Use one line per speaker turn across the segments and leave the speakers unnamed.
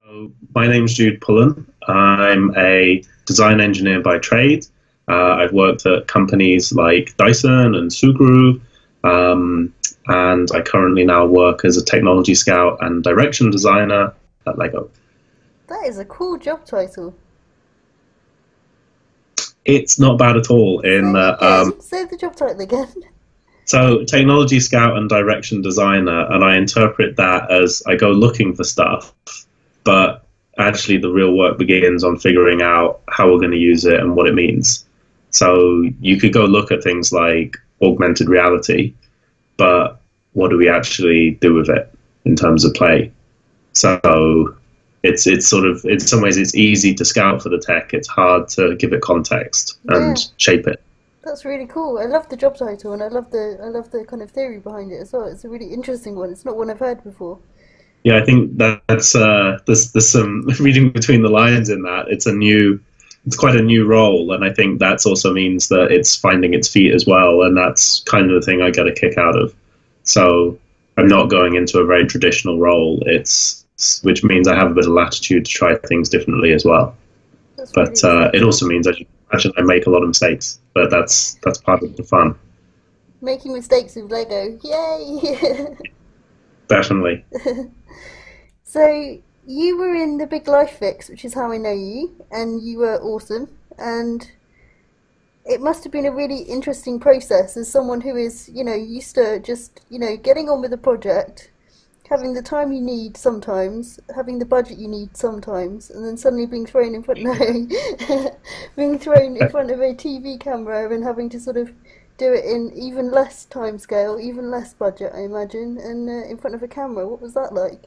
So my name's Jude Pullen. I'm a design engineer by trade. I've worked at companies like Dyson and Subaru, and I currently now work as a technology scout and direction designer at Lego.
That is a cool job title.
It's not bad at all.
Say the job title again.
So technology scout and direction designer, and I interpret that as I go looking for stuff, but actually the real work begins on figuring out how we're going to use it and what it means. So you could go look at things like augmented reality, but what do we actually do with it in terms of play? So it's sort of, in some ways, it's easy to scout for the tech. It's hard to give it context and shape it.
That's really cool. I love the job title, and I love the kind of theory behind it as well. It's a really interesting one. It's not one I've heard before.
Yeah, I think that's there's some reading between the lines in that. It's quite a new role, and I think that also means that it's finding its feet as well, and that's kind of the thing I get a kick out of. So I'm not going into a very traditional role. Which means I have a bit of latitude to try things differently as well. But it also means, as you can imagine, I make a lot of mistakes, but that's part of the fun.
Making mistakes with Lego, yay!
Definitely.
So you were in the Big Life Fix, which is how I know you, and you were awesome. And it must have been a really interesting process as someone who is, used to just, getting on with the project, having the time you need sometimes, having the budget you need sometimes, and then suddenly being thrown in front of a TV camera and having to sort of do it in even less time scale, even less budget, I imagine, and in front of a camera. What was that like?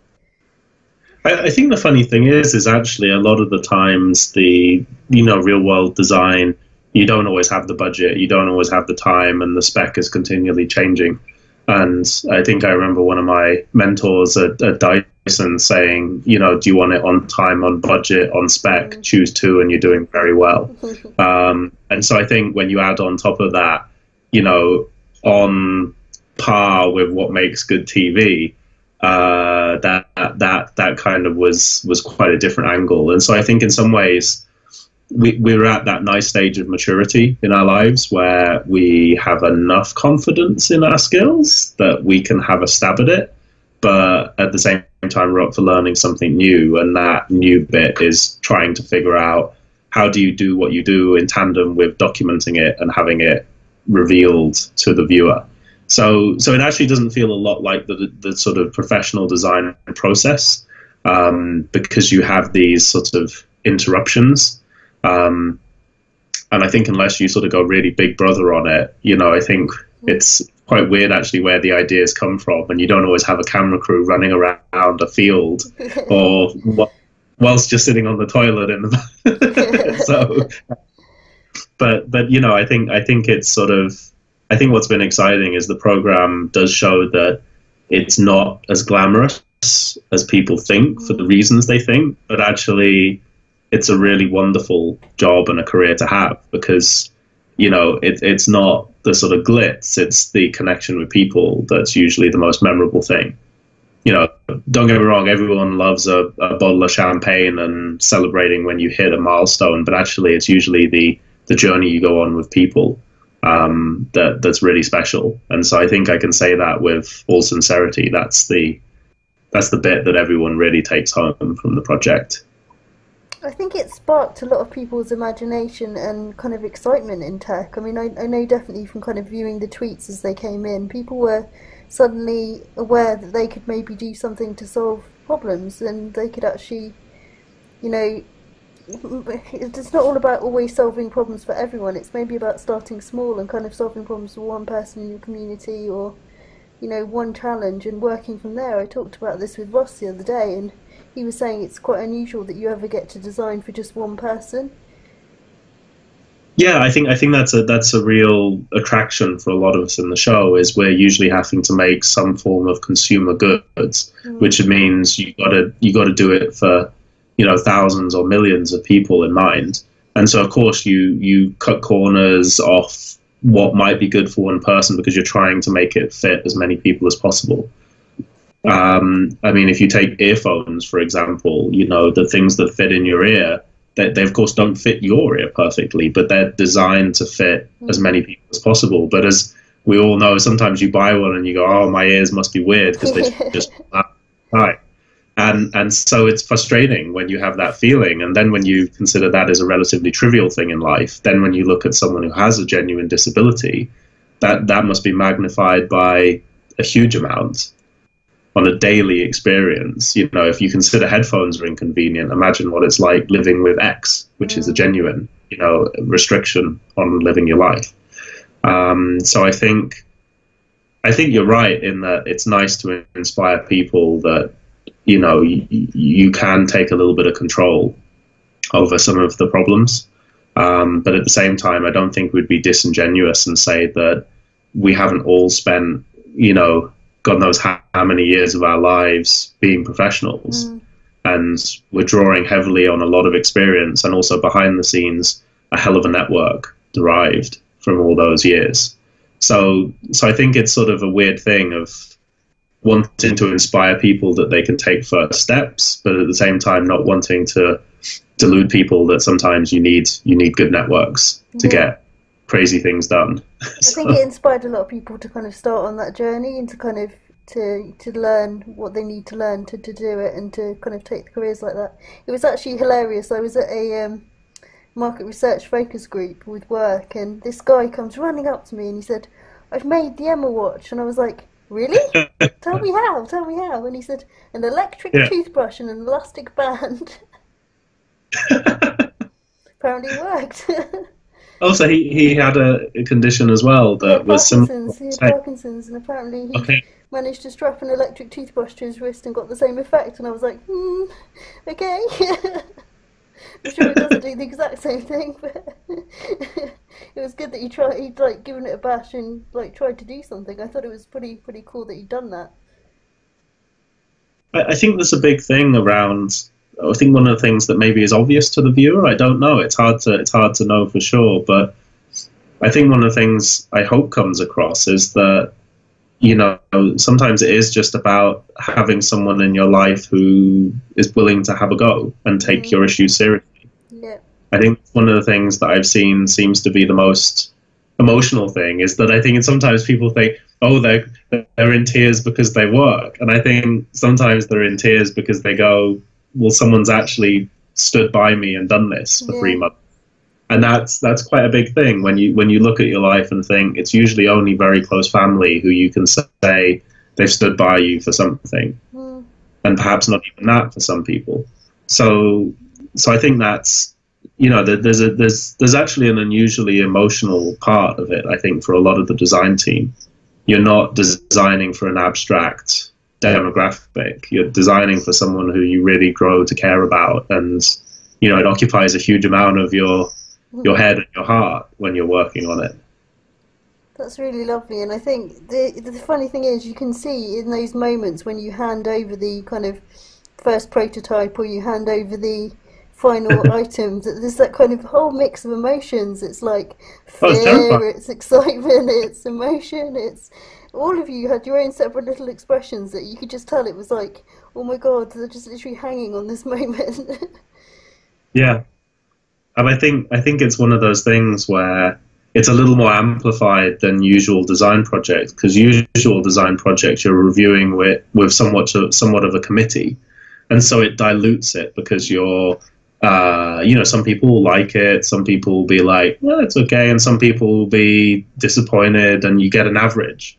I think the funny thing is actually a lot of the times the real world design, you don't always have the budget, you don't always have the time, and the spec is continually changing. And I think I remember one of my mentors at Dyson saying, do you want it on time, on budget, on spec? Choose two and you're doing very well. And so I think when you add on top of that, on par with what makes good TV, that kind of was quite a different angle. And so I think in some ways, we're at that nice stage of maturity in our lives where we have enough confidence in our skills that we can have a stab at it, but at the same time we're up for learning something new, and that new bit is trying to figure out how do you do what you do in tandem with documenting it and having it revealed to the viewer. So it actually doesn't feel a lot like the sort of professional design process, because you have these sort of interruptions. And I think unless you sort of go really big brother on it, I think it's quite weird actually where the ideas come from, and you don't always have a camera crew running around a field or whilst you're sitting on the toilet in the but I think it's sort of, I think what's been exciting is the program does show that it's not as glamorous as people think for the reasons they think, but actually it's a really wonderful job and a career to have, because it's not the sort of glitz, it's the connection with people that's usually the most memorable thing. Don't get me wrong, everyone loves a bottle of champagne and celebrating when you hit a milestone, but actually it's usually the journey you go on with people that's really special. And so I think I can say that with all sincerity. That's the bit that everyone really takes home from the project.
I think it sparked a lot of people's imagination and kind of excitement in tech. I mean, I know definitely from kind of viewing the tweets as they came in, people were suddenly aware that they could maybe do something to solve problems, and they could actually, it's not all about always solving problems for everyone. It's maybe about starting small and kind of solving problems for one person in your community, or, one challenge, and working from there. I talked about this with Ross the other day, and he was saying it's quite unusual that you ever get to design for just one person.
Yeah, I think that's a real attraction for a lot of us in the show, is we're usually having to make some form of consumer goods, which means you got to do it for thousands or millions of people in mind. And so of course you cut corners off what might be good for one person because you're trying to make it fit as many people as possible. I mean, if you take earphones, for example, you know, the things that fit in your ear, they of course don't fit your ear perfectly, but they're designed to fit as many people as possible. But as we all know, sometimes you buy one and you go, oh, my ears must be weird because they just right. And so it's frustrating when you have that feeling. And then when you consider that as a relatively trivial thing in life, then when you look at someone who has a genuine disability, that must be magnified by a huge amount on a daily experience. You know, if you consider headphones are inconvenient, imagine what it's like living with X, which is a genuine, you know, restriction on living your life. So I think you're right in that it's nice to inspire people that, you know, you can take a little bit of control over some of the problems. But at the same time, I don't think we'd be disingenuous and say that we haven't all spent, you know, God knows how many years of our lives being professionals. And we're drawing heavily on a lot of experience and also behind the scenes, a hell of a network derived from all those years. So I think it's sort of a weird thing of wanting to inspire people that they can take first steps, but at the same time not wanting to delude people that sometimes you need good networks to get crazy things done.
I think it inspired a lot of people to kind of start on that journey and to kind of to learn what they need to learn to do it and to kind of take the careers like that. It was actually hilarious. I was at a market research focus group with work, and this guy comes running up to me and he said, I've made the Emma watch. And I was like, really? Tell me how. And he said, an electric toothbrush and an elastic band. Apparently it worked.
Also, he had a condition as well that was similar.
He had Parkinson's, and apparently he managed to strap an electric toothbrush to his wrist and got the same effect. And I was like, okay. I'm sure it doesn't do the exact same thing, but it was good that he'd like given it a bash and like tried to do something. I thought it was pretty cool that he'd done that.
I think there's a big thing around. I think one of the things that maybe is obvious to the viewer, I don't know. It's hard to know for sure, but I think one of the things I hope comes across is that, you know, sometimes it is just about having someone in your life who is willing to have a go and take your issues seriously.
Yeah.
I think one of the things that I've seen seems to be the most emotional thing is that I think sometimes people think, oh, they're in tears because they work. And I think sometimes they're in tears because they go, well, someone's actually stood by me and done this for 3 months. And that's quite a big thing when you look at your life and think it's usually only very close family who you can say they've stood by you for something, and perhaps not even that for some people. So I think that's, you know, there's actually an unusually emotional part of it. I think for a lot of the design team, you're not designing for an abstract demographic. You're designing for someone who you really grow to care about, and you know it occupies a huge amount of your head and your heart when you're working on it.
That's really lovely, and I think the funny thing is you can see in those moments when you hand over the kind of first prototype or you hand over the final items, there's that kind of whole mix of emotions. It's like fear, it's excitement, it's emotion, it's all of you had your own separate little expressions that you could just tell it was like, oh my god, they're just literally hanging on this moment.
Yeah. And I think it's one of those things where it's a little more amplified than usual design projects, because usual design projects you're reviewing with somewhat of a committee, and so it dilutes it because you're you know, some people will like it, some people will be like, well, it's okay, and some people will be disappointed, and you get an average.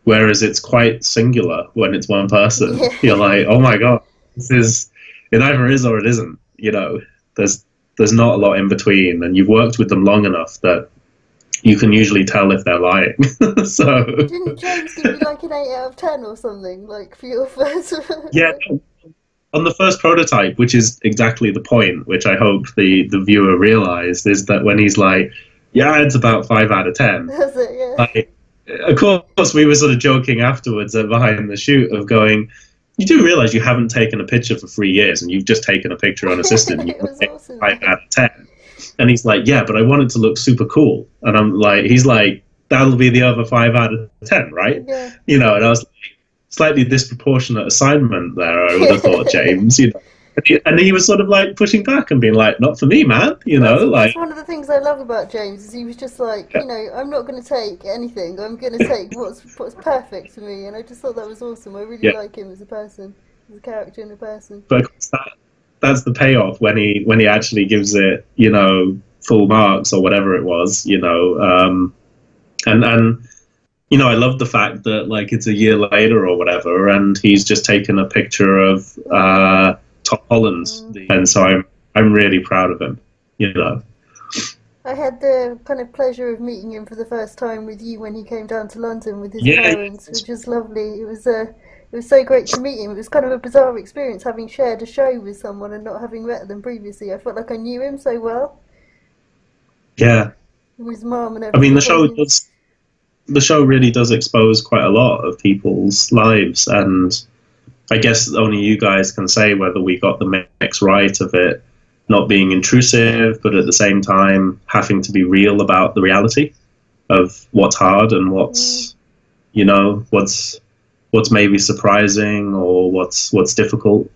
Whereas it's quite singular when it's one person. Yeah. You're like, oh my god, it either is or it isn't. You know, there's not a lot in between, and you've worked with them long enough that you can usually tell if they're lying. So
didn't James give you like an 8 out of 10 or something, like for your first?
Yeah, on the first prototype, which is exactly the point, which I hope the viewer realised, is that when he's like, yeah, it's about 5 out of 10.
That's it, yeah.
Like, of course, we were sort of joking afterwards behind the shoot of going, you do realise you haven't taken a picture for 3 years and you've just taken a picture on a system.
It was awesome.
5 out of 10. And he's like, yeah, but I want it to look super cool. And he's like, that'll be the other 5 out of 10, right?
Yeah.
You know, and I was like, slightly disproportionate assignment there, I would have thought, James, you know. And he was sort of like pushing back and being like, not for me, man, you know,
That's
like,
one of the things I love about James is he was just like, you know, I'm not going to take anything. I'm going to take what's perfect for me, and I just thought that was awesome. I really
yeah.
like him as a person, as a character and a person.
But of course that's the payoff when he actually gives it, you know, full marks or whatever it was, you know, and you know, I love the fact that like it's a year later or whatever, and he's just taken a picture of Tom Holland's, and so I'm really proud of him, you know.
I had the kind of pleasure of meeting him for the first time with you when he came down to London with his
Yeah.
parents, which was lovely. It was so great to meet him. It was kind of a bizarre experience having shared a show with someone and not having met them previously. I felt like I knew him so well.
Yeah.
With his mum and
I
everything.
mean, the show really does expose quite a lot of people's lives, and I guess only you guys can say whether we got the mix right of it not being intrusive, but at the same time having to be real about the reality of what's hard and what's, you know, what's maybe surprising or what's difficult.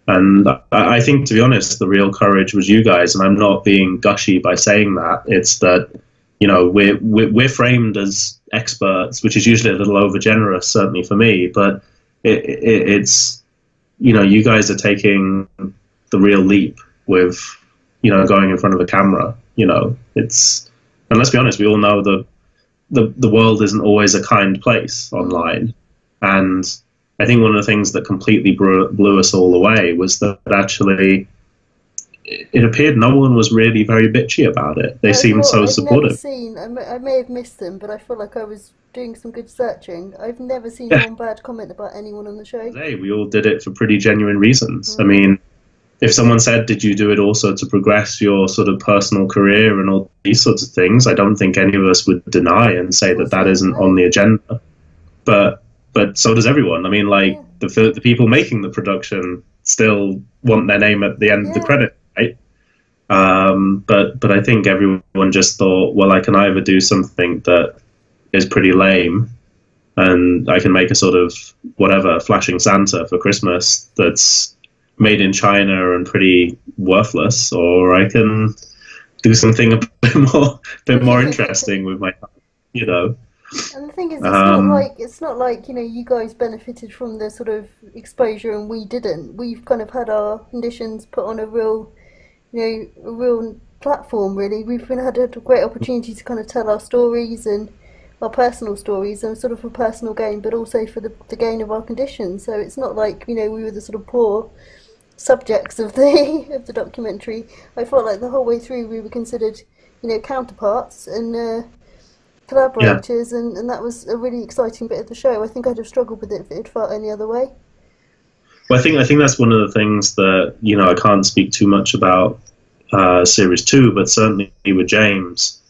And I think, to be honest, the real courage was you guys, and I'm not being gushy by saying that. It's that, you know, we're framed as experts, which is usually a little overgenerous, certainly for me, but it's, you know, you guys are taking the real leap with, you know, going in front of a camera. You know, it's, and let's be honest, we all know that the world isn't always a kind place online, and I think one of the things that completely blew us all away was that actually it appeared no one was really very bitchy about it. They seemed so supportive.
I may have missed them, but I feel like I was doing some good searching. I've never seen one bad comment about anyone on the show.
We all did it for pretty genuine reasons. I mean, if someone said, did you do it also to progress your sort of personal career and all these sorts of things, I don't think any of us would deny and say that isn't on the agenda. But so does everyone. I mean, like, the people making the production still want their name at the end of the credit, right? But I think everyone just thought, well, I can either do something that is pretty lame, and I can make a sort of whatever flashing Santa for Christmas that's made in China and pretty worthless, or I can do something a bit more interesting with my time, you know.
And the thing is, it's not like, you know, you guys benefited from the sort of exposure and we didn't. We've kind of had our conditions put on a real, you know, a real platform, really. We've had a great opportunity to kind of tell our stories and our personal stories, and sort of for personal gain, but also for the gain of our conditions. So it's not like, you know, we were the sort of poor subjects of the documentary. I felt like the whole way through we were considered, you know, counterparts and collaborators, and that was a really exciting bit of the show. I think I'd have struggled with it if it had felt any other way.
Well, I think that's one of the things that, you know, I can't speak too much about series 2, but certainly with James,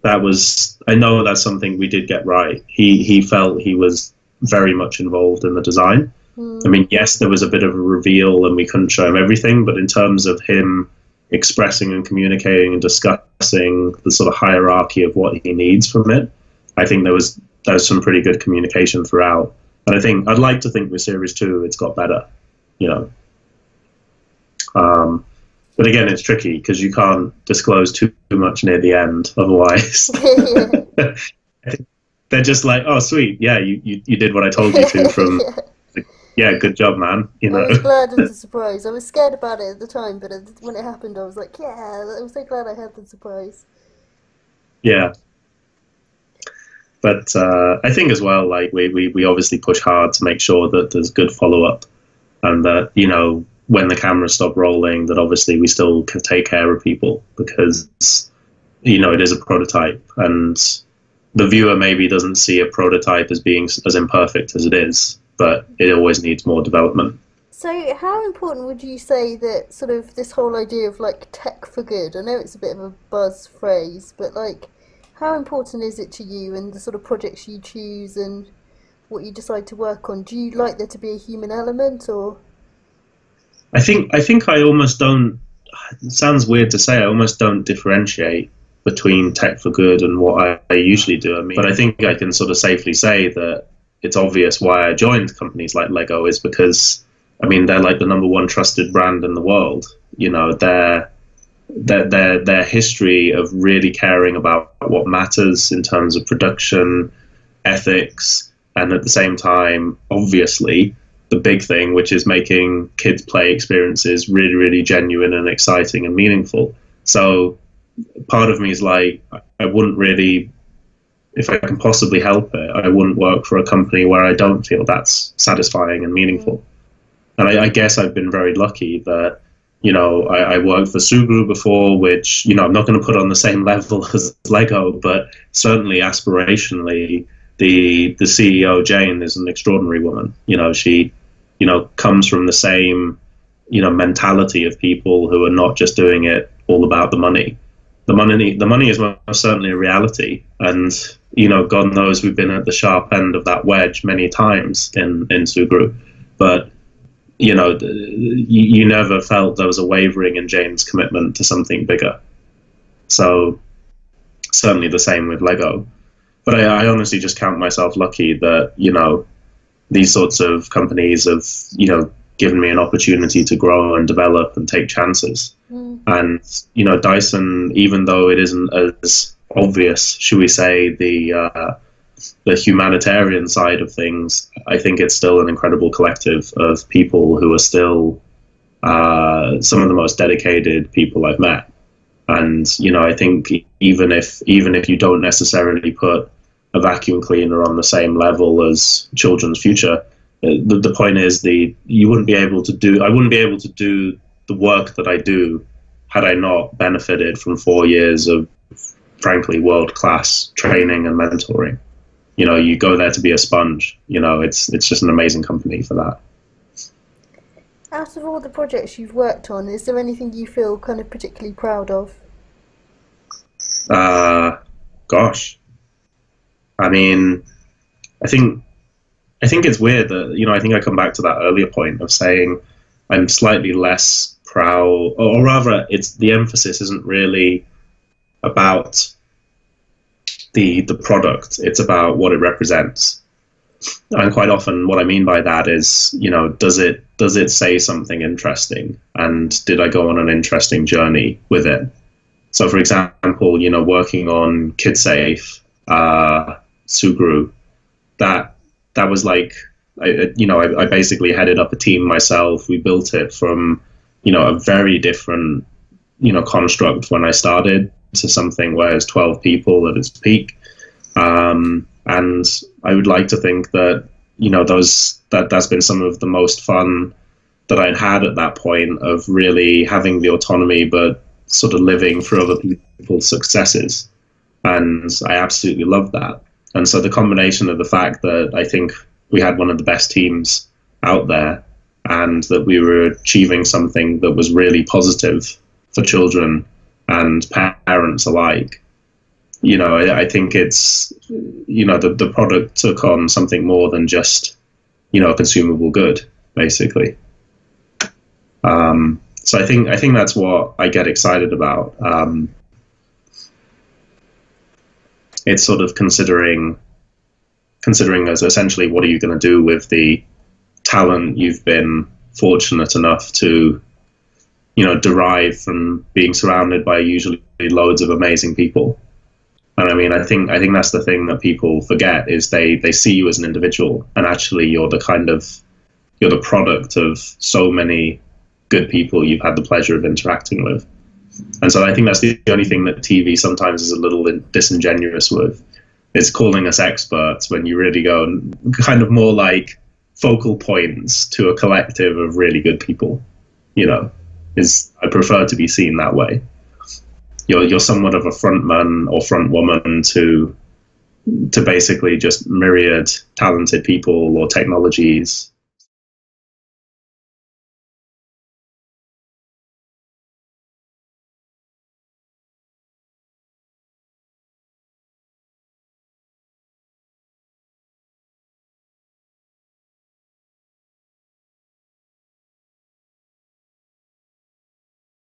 I know that's something we did get right. He felt he was very much involved in the design. I mean, yes, there was a bit of a reveal and we couldn't show him everything, but in terms of him expressing and communicating and discussing the sort of hierarchy of what he needs from it, I think there was some pretty good communication throughout. And I'd like to think with series 2 it's got better, you know. But again, it's tricky because you can't disclose too much near the end, otherwise they're just like, oh sweet, yeah, you did what I told you to from yeah, good job, man. You know.
I was glad it was a surprise. I was scared about it at the time, but when it happened, I was like, yeah, I was so glad I had the surprise.
Yeah. But I think as well, like, we obviously push hard to make sure that there's good follow-up, and that, you know, when the cameras stop rolling, that obviously we still can take care of people, because, you know, it is a prototype, and the viewer maybe doesn't see a prototype as being as imperfect as it is, but it always needs more development.
So how important would you say that sort of this whole idea of like tech for good, I know it's a bit of a buzz phrase, but like how important is it to you and the sort of projects you choose and what you decide to work on? Do you like there to be a human element, or?
I think I almost don't, it sounds weird to say, I almost don't differentiate between tech for good and what I usually do. I mean, but I think I can sort of safely say that it's obvious why I joined companies like Lego is because, I mean, they're like the number one trusted brand in the world. You know, their history of really caring about what matters in terms of production, ethics, and at the same time, obviously, the big thing, which is making kids play experiences really, really genuine and exciting and meaningful. So part of me is like, I wouldn't really, if I can possibly help it, I wouldn't work for a company where I don't feel that's satisfying and meaningful. And I guess I've been very lucky that, you know, I worked for Sugru before, which, you know, I'm not going to put on the same level as Lego, but certainly aspirationally, the CEO, Jane, is an extraordinary woman. You know, she, you know, comes from the same, you know, mentality of people who are not just doing it all about the money. The money is most certainly a reality. And, you know, God knows we've been at the sharp end of that wedge many times in Sugru. But, you know, you never felt there was a wavering in Jane's commitment to something bigger. So certainly the same with Lego. But I honestly just count myself lucky that, you know, these sorts of companies have, you know, given me an opportunity to grow and develop and take chances. And, you know, Dyson, even though it isn't as obvious, should we say, the humanitarian side of things, I think it's still an incredible collective of people who are still some of the most dedicated people I've met. And, you know, I think even if you don't necessarily put a vacuum cleaner on the same level as Children's Future, the point is I wouldn't be able to do the work that I do had I not benefited from 4 years of, frankly, world-class training and mentoring. You know, you go there to be a sponge. You know, it's just an amazing company for that.
Out of all the projects you've worked on, is there anything you feel kind of particularly proud of?
Gosh. I mean, I think it's weird that, you know, I think I come back to that earlier point of saying I'm slightly less proud, or rather, it's the emphasis isn't really about the product, it's about what it represents. And quite often what I mean by that is, you know, does it say something interesting, and did I go on an interesting journey with it? So for example, you know, working on KidSafe, Sugru, that was like, I basically headed up a team myself. We built it from, you know, a very different, you know, construct when I started to something where it's 12 people at its peak. And I would like to think that, you know, that's been some of the most fun that I'd had at that point, of really having the autonomy, but sort of living for other people's successes. And I absolutely love that. And so the combination of the fact that I think we had one of the best teams out there, and that we were achieving something that was really positive for children and parents alike, you know, I think it's, you know, the product took on something more than just, you know, a consumable good, basically. So I think that's what I get excited about. It's sort of considering as essentially, what are you going to do with the talent you've been fortunate enough to, you know, derive from being surrounded by usually loads of amazing people. And I mean, I think that's the thing that people forget, is they see you as an individual, and actually you're the product of so many good people you've had the pleasure of interacting with. And so I think that's the only thing that TV sometimes is a little disingenuous with, is calling us experts when you really go kind of more like focal points to a collective of really good people. You know, I prefer to be seen that way. You're somewhat of a frontman or front woman to basically just myriad talented people or technologies